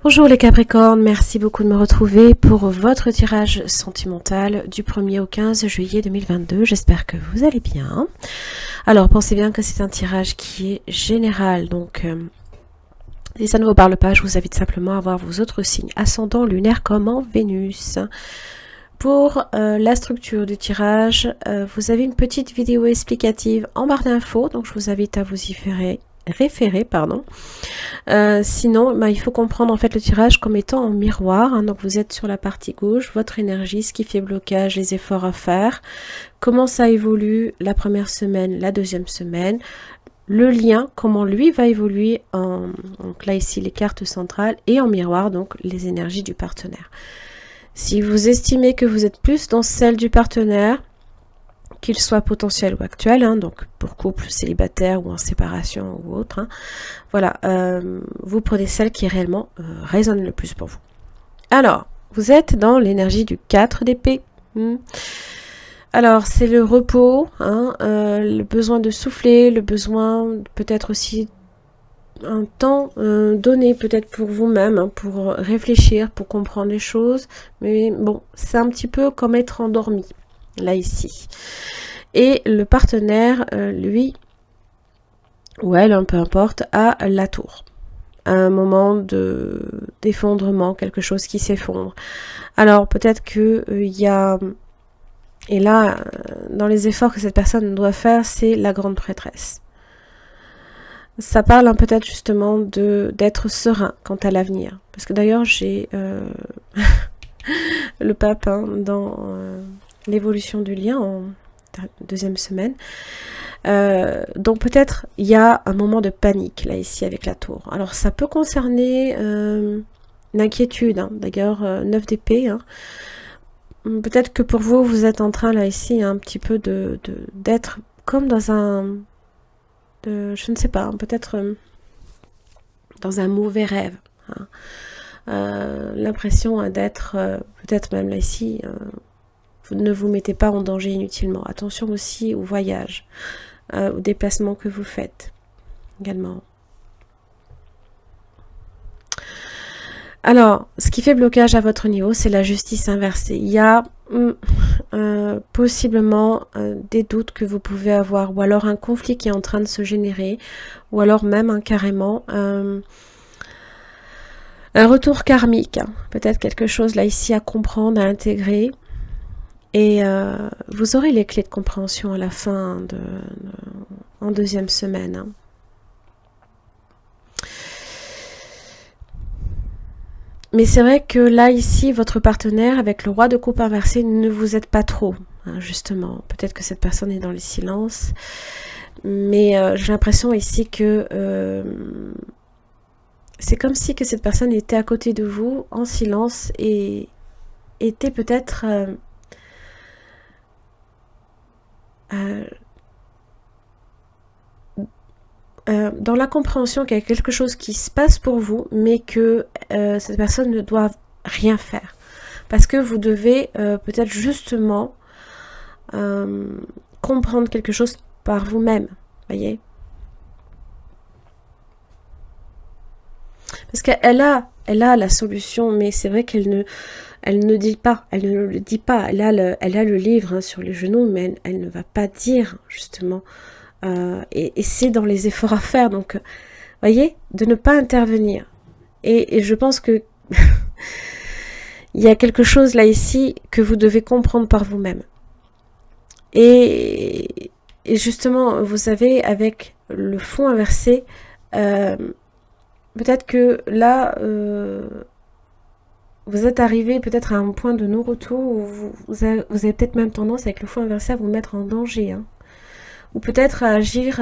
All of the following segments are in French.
Bonjour les Capricornes, merci beaucoup de me retrouver pour votre tirage sentimental du 1er au 15 juillet 2022. J'espère que vous allez bien. Alors pensez bien que c'est un tirage qui est général, donc si ça ne vous parle pas, je vous invite simplement à voir vos autres signes ascendant, lunaire comme en Vénus. Pour la structure du tirage, vous avez une petite vidéo explicative en barre d'infos, donc je vous invite à vous y référer. Sinon, il faut comprendre en fait le tirage comme étant en miroir. Donc vous êtes sur la partie gauche, votre énergie, ce qui fait blocage, les efforts à faire, comment ça évolue la première semaine, la deuxième semaine, le lien, comment lui va évoluer, donc là ici les cartes centrales, et en miroir, donc les énergies du partenaire. Si vous estimez que vous êtes plus dans celle du partenaire, qu'il soit potentiel ou actuel, donc pour couple célibataire ou en séparation ou autre, voilà, vous prenez celle qui réellement résonne le plus pour vous. Alors, vous êtes dans l'énergie du 4 d'épée. Alors, c'est le repos, le besoin de souffler, le besoin peut-être aussi un temps donné peut-être pour vous-même, pour réfléchir, pour comprendre les choses. Mais bon, c'est un petit peu comme être endormi, là ici. Et le partenaire, lui, ou elle, peu importe, a la tour. Un moment d'effondrement, quelque chose qui s'effondre. Alors peut-être que il y a... Et là, dans les efforts que cette personne doit faire, c'est la grande prêtresse. Ça parle peut-être justement d'être serein quant à l'avenir. Parce que d'ailleurs, j'ai le pape dans l'évolution du lien en deuxième semaine. Donc peut-être il y a un moment de panique là ici avec la tour. Alors ça peut concerner l'inquiétude, d'ailleurs 9 d'épée. Peut-être que pour vous, vous êtes en train là ici un petit peu d'être comme dans un... je ne sais pas, peut-être dans un mauvais rêve. L'impression d'être, peut-être même là ici, vous ne vous mettez pas en danger inutilement. Attention aussi au voyage, aux déplacements que vous faites également. Alors, ce qui fait blocage à votre niveau, c'est la justice inversée. Il y a possiblement des doutes que vous pouvez avoir, ou alors un conflit qui est en train de se générer, ou alors même carrément un retour karmique. Peut-être quelque chose là ici à comprendre, à intégrer. Et vous aurez les clés de compréhension à la fin en deuxième semaine. Mais c'est vrai que là, ici, votre partenaire, avec le roi de coupe inversé, ne vous aide pas trop, justement. Peut-être que cette personne est dans le silence. Mais j'ai l'impression ici que c'est comme si que cette personne était à côté de vous, en silence, et était peut-être... dans la compréhension qu'il y a quelque chose qui se passe pour vous, mais que cette personne ne doit rien faire. Parce que vous devez peut-être justement comprendre quelque chose par vous-même, voyez. Parce qu'elle a la solution, mais c'est vrai qu'elle ne dit pas, elle ne le dit pas. Elle a le livre sur les genoux, mais elle ne va pas dire justement. Et c'est dans les efforts à faire, donc voyez, de ne pas intervenir. Et je pense que il y a quelque chose là ici que vous devez comprendre par vous-même. Et justement, vous savez, avec le fond inversé, peut-être que là, vous êtes arrivé peut-être à un point de non-retour où vous avez peut-être même tendance avec le fond inversé à vous mettre en danger, ou peut-être à agir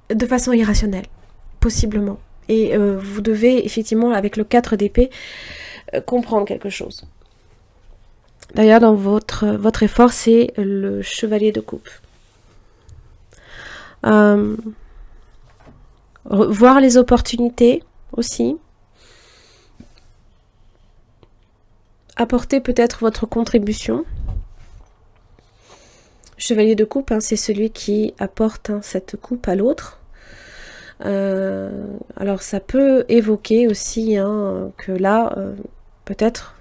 de façon irrationnelle, possiblement. Et vous devez effectivement, avec le 4 d'épée, comprendre quelque chose. D'ailleurs, dans votre effort, c'est le chevalier de coupe. Voir les opportunités aussi. Apporter peut-être votre contribution. Chevalier de coupe, hein, c'est celui qui apporte cette coupe à l'autre. Alors ça peut évoquer aussi que là, peut-être,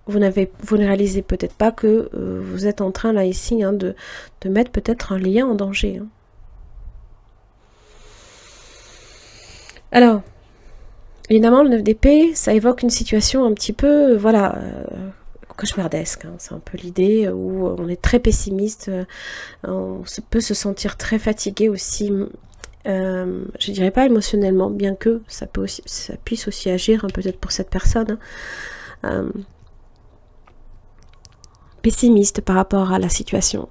vous ne réalisez peut-être pas que vous êtes en train là ici de mettre peut-être un lien en danger. Alors, évidemment, le 9 d'épée, ça évoque une situation un petit peu, voilà, cauchemardesque. C'est un peu l'idée où on est très pessimiste, on peut se sentir très fatigué aussi. Je dirais pas émotionnellement, bien que ça puisse aussi agir peut-être pour cette personne. Pessimiste par rapport à la situation.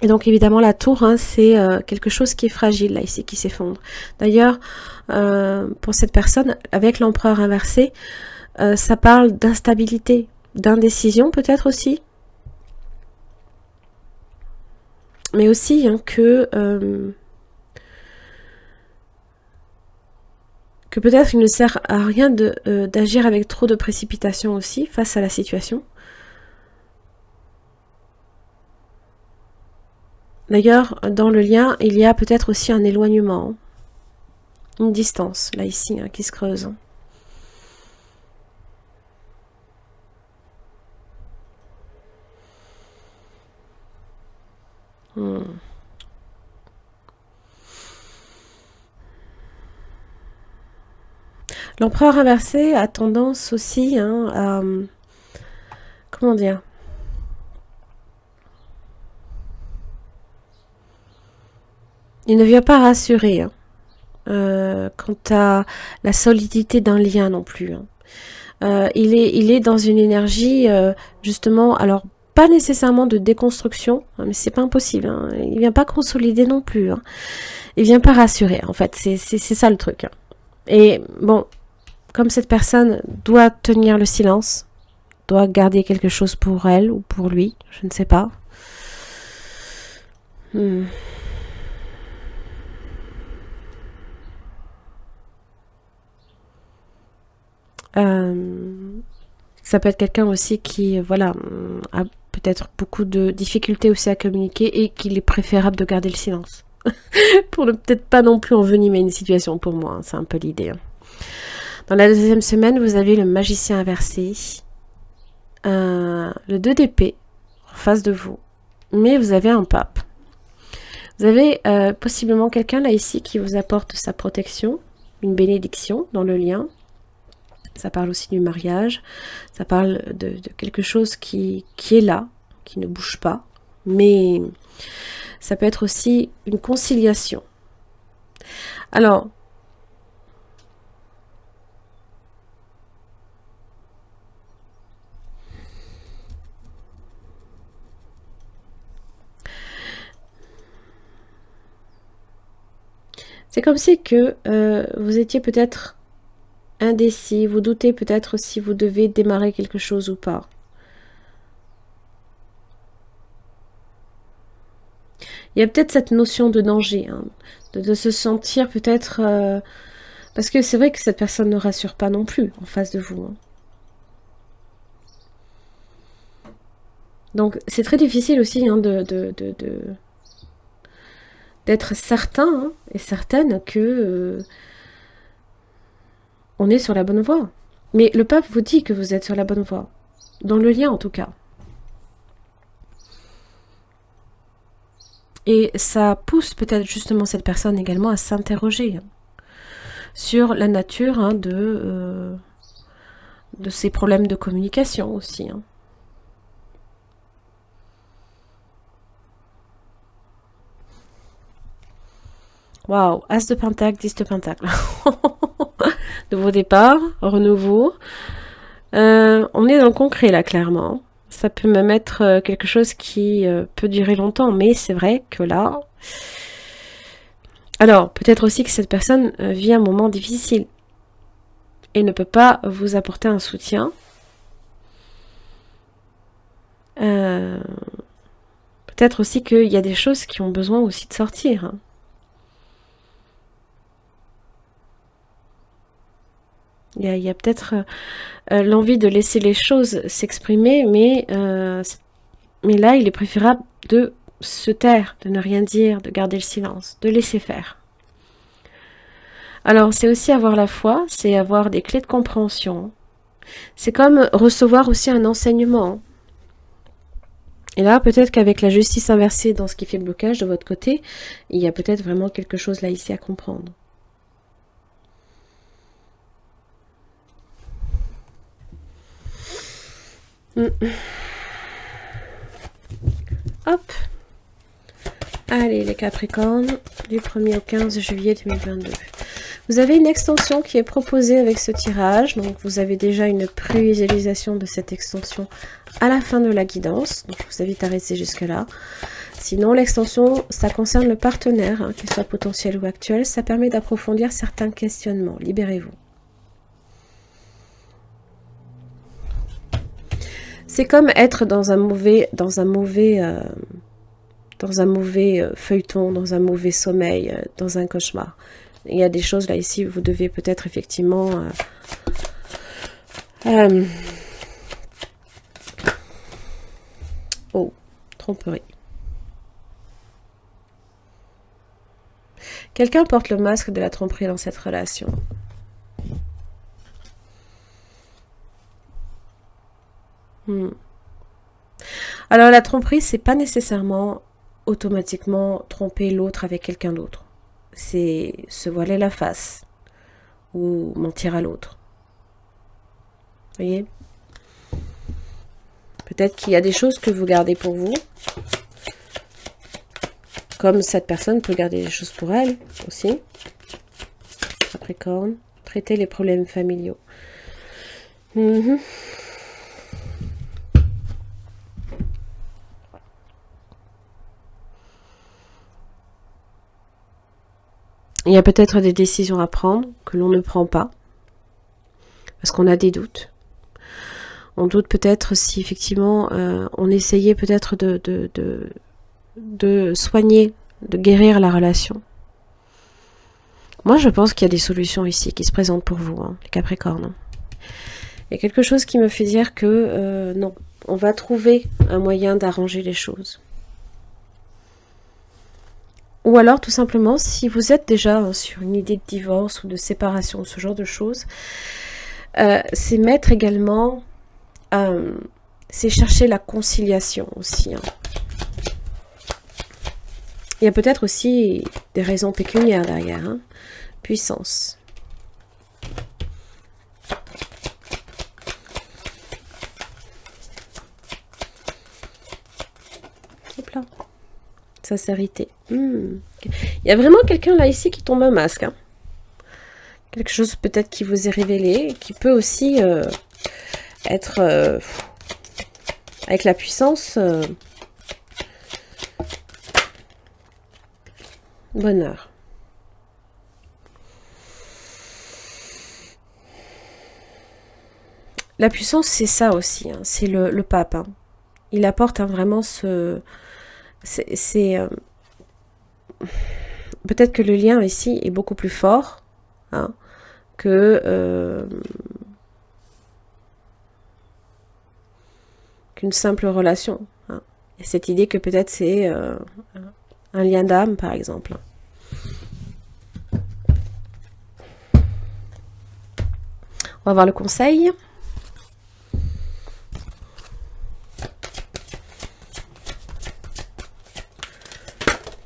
Et donc évidemment la tour, c'est quelque chose qui est fragile là ici, qui s'effondre. D'ailleurs, pour cette personne, avec l'empereur inversé, ça parle d'instabilité, d'indécision peut-être aussi. Mais aussi que peut-être il ne sert à rien d'agir avec trop de précipitation aussi face à la situation. D'ailleurs, dans le lien, il y a peut-être aussi un éloignement, une distance, là ici, qui se creuse. L'empereur inversé a tendance aussi à... Comment dire? Il ne vient pas rassurer quant à la solidité d'un lien non plus. Il est dans une énergie, justement, alors pas nécessairement de déconstruction, mais c'est pas impossible. Il vient pas consolider non plus. Il vient pas rassurer, en fait. C'est ça le truc. Et bon, comme cette personne doit tenir le silence, doit garder quelque chose pour elle ou pour lui, je ne sais pas. Ça peut être quelqu'un aussi qui, voilà, a peut-être beaucoup de difficultés aussi à communiquer et qu'il est préférable de garder le silence. Pour ne peut-être pas non plus envenimer une situation pour moi, c'est un peu l'idée. Dans la deuxième semaine, vous avez le magicien inversé, le 2 d'épée en face de vous, mais vous avez un pape. Vous avez possiblement quelqu'un là ici qui vous apporte sa protection, une bénédiction dans le lien. Ça parle aussi du mariage, ça parle de quelque chose qui est là, qui ne bouge pas, mais ça peut être aussi une conciliation. Alors, c'est comme si que vous étiez peut-être indécis, vous doutez peut-être si vous devez démarrer quelque chose ou pas. Il y a peut-être cette notion de danger, de se sentir peut-être... parce que c'est vrai que cette personne ne rassure pas non plus en face de vous. Donc c'est très difficile aussi d'être certain et certaine que on est sur la bonne voie. Mais le pape vous dit que vous êtes sur la bonne voie. Dans le lien en tout cas. Et ça pousse peut-être justement cette personne également à s'interroger sur la nature de ces problèmes de communication aussi. Waouh, As de Pentacle, 10 de Pentacle. Nouveau départ, renouveau. On est dans le concret là, clairement. Ça peut même être quelque chose qui peut durer longtemps, mais c'est vrai que là... Alors, peut-être aussi que cette personne vit un moment difficile et ne peut pas vous apporter un soutien. Peut-être aussi qu'il y a des choses qui ont besoin aussi de sortir. Il y a peut-être l'envie de laisser les choses s'exprimer, mais là, il est préférable de se taire, de ne rien dire, de garder le silence, de laisser faire. Alors, c'est aussi avoir la foi, c'est avoir des clés de compréhension. C'est comme recevoir aussi un enseignement. Et là, peut-être qu'avec la justice inversée dans ce qui fait blocage de votre côté, il y a peut-être vraiment quelque chose là ici à comprendre. Hop. Allez, les Capricornes, du 1er au 15 juillet 2022. Vous avez une extension qui est proposée avec ce tirage. Donc, vous avez déjà une prévisualisation de cette extension à la fin de la guidance. Donc, je vous invite à rester jusque-là. Sinon, l'extension, ça concerne le partenaire, hein, qu'il soit potentiel ou actuel. Ça permet d'approfondir certains questionnements. Libérez-vous. C'est comme être dans un mauvais feuilleton, dans un mauvais sommeil, dans un cauchemar. Il y a des choses là ici, vous devez peut-être effectivement oh, tromperie. Quelqu'un porte le masque de la tromperie dans cette relation. Alors la tromperie, c'est pas nécessairement automatiquement tromper l'autre avec quelqu'un d'autre. C'est se voiler la face ou mentir à l'autre. Vous voyez? Peut-être qu'il y a des choses que vous gardez pour vous, comme cette personne peut garder des choses pour elle aussi. Capricorne, traiter les problèmes familiaux. Il y a peut-être des décisions à prendre que l'on ne prend pas, parce qu'on a des doutes. On doute peut-être si effectivement on essayait peut-être de soigner, de guérir la relation. Moi, je pense qu'il y a des solutions ici qui se présentent pour vous, hein, les Capricornes. Il y a quelque chose qui me fait dire que non, on va trouver un moyen d'arranger les choses. Ou alors, tout simplement, si vous êtes déjà sur une idée de divorce ou de séparation, ce genre de choses, c'est mettre également, c'est chercher la conciliation aussi. Hein. Il y a peut-être aussi des raisons pécuniaires derrière. Hein. Puissance. Hop là. Sincérité. Il y a vraiment quelqu'un là ici qui tombe un masque. Hein. Quelque chose peut-être qui vous est révélé, qui peut aussi être avec la puissance bonheur. La puissance, c'est ça aussi. Hein. C'est le pape. Hein. Il apporte vraiment ce... peut-être que le lien ici est beaucoup plus fort hein, que qu'une simple relation. Hein. Et cette idée que peut-être c'est un lien d'âme, par exemple. On va voir le conseil.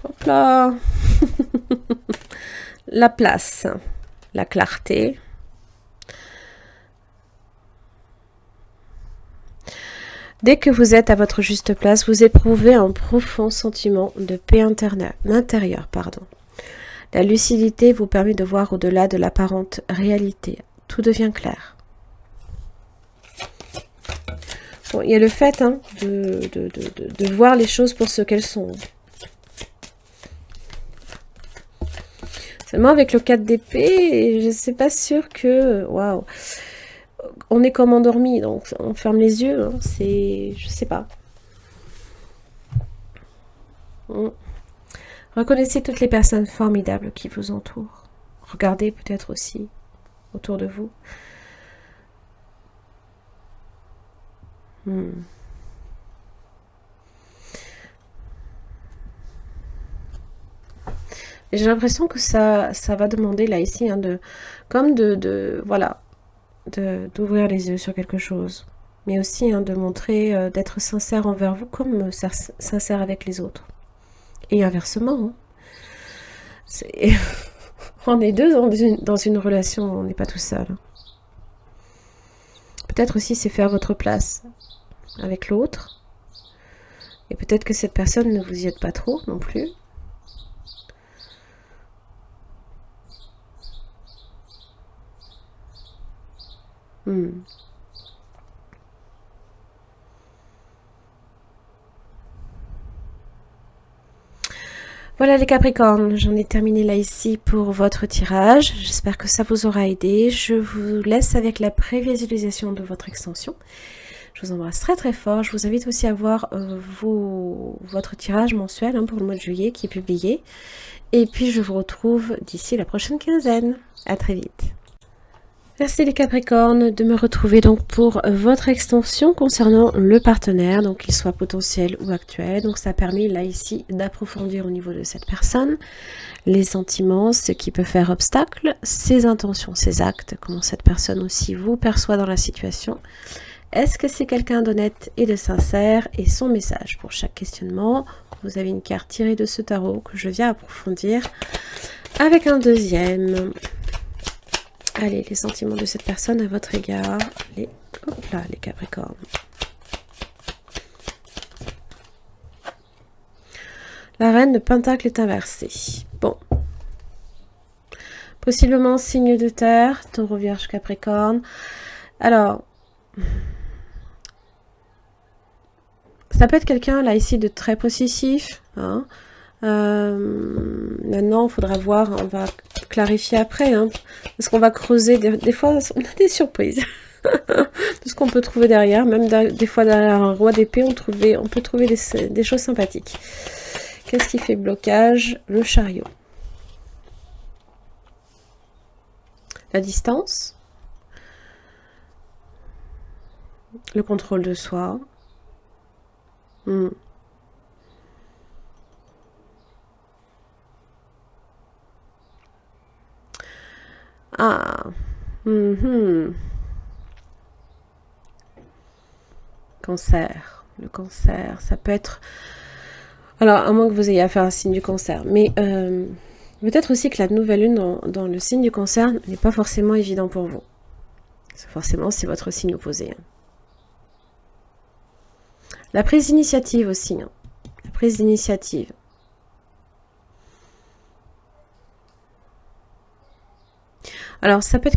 Hop là. La place, la clarté. Dès que vous êtes à votre juste place, vous éprouvez un profond sentiment de paix intérieure. La lucidité vous permet de voir au-delà de l'apparente réalité. Tout devient clair. Bon, il y a le fait hein, de voir les choses pour ce qu'elles sont. Seulement avec le 4 d'épée, je ne suis pas sûre que... Waouh. On est comme endormi, donc on ferme les yeux. Hein, c'est... Je sais pas. Reconnaissez toutes les personnes formidables qui vous entourent. Regardez peut-être aussi autour de vous. Et j'ai l'impression que ça va demander là ici, hein, voilà, d'ouvrir les yeux sur quelque chose. Mais aussi hein, de montrer, d'être sincère envers vous comme sincère avec les autres. Et inversement, hein. On est deux dans une relation, on n'est pas tout seul. Peut-être aussi c'est faire votre place avec l'autre. Et peut-être que cette personne ne vous y aide pas trop non plus. Voilà les Capricornes, j'en ai terminé là ici pour votre tirage. J'espère que ça vous aura aidé. Je vous laisse avec la prévisualisation de votre extension. Je vous embrasse très très fort. Je vous invite aussi à voir votre tirage mensuel hein, pour le mois de juillet qui est publié. Et puis je vous retrouve d'ici la prochaine quinzaine. À très vite. Merci les Capricornes de me retrouver donc pour votre extension concernant le partenaire, donc qu'il soit potentiel ou actuel. Donc ça a permis là ici d'approfondir au niveau de cette personne les sentiments, ce qui peut faire obstacle, ses intentions, ses actes, comment cette personne aussi vous perçoit dans la situation. Est-ce que c'est quelqu'un d'honnête et de sincère? Et son message pour chaque questionnement. Vous avez une carte tirée de ce tarot que je viens approfondir avec un deuxième. Allez, les sentiments de cette personne à votre égard. Les Capricornes. La reine de Pentacle est inversée. Bon. Possiblement signe de terre, Taureau, Vierge, Capricorne. Alors, ça peut être quelqu'un là ici de très possessif. Hein. Maintenant, il faudra voir, on va clarifier après, hein, parce qu'on va creuser, des fois on a des surprises, tout ce qu'on peut trouver derrière, même des fois derrière un roi d'épée, on peut trouver des choses sympathiques. Qu'est-ce qui fait blocage? Le chariot. La distance. Le contrôle de soi. Ah. Cancer. Le cancer, ça peut être... Alors, à moins que vous ayez à faire un signe du cancer. Mais peut-être aussi que la nouvelle lune dans le signe du cancer n'est pas forcément évident pour vous. Forcément, c'est votre signe opposé. Hein. La prise d'initiative aussi. Hein. La prise d'initiative. Alors, ça peut être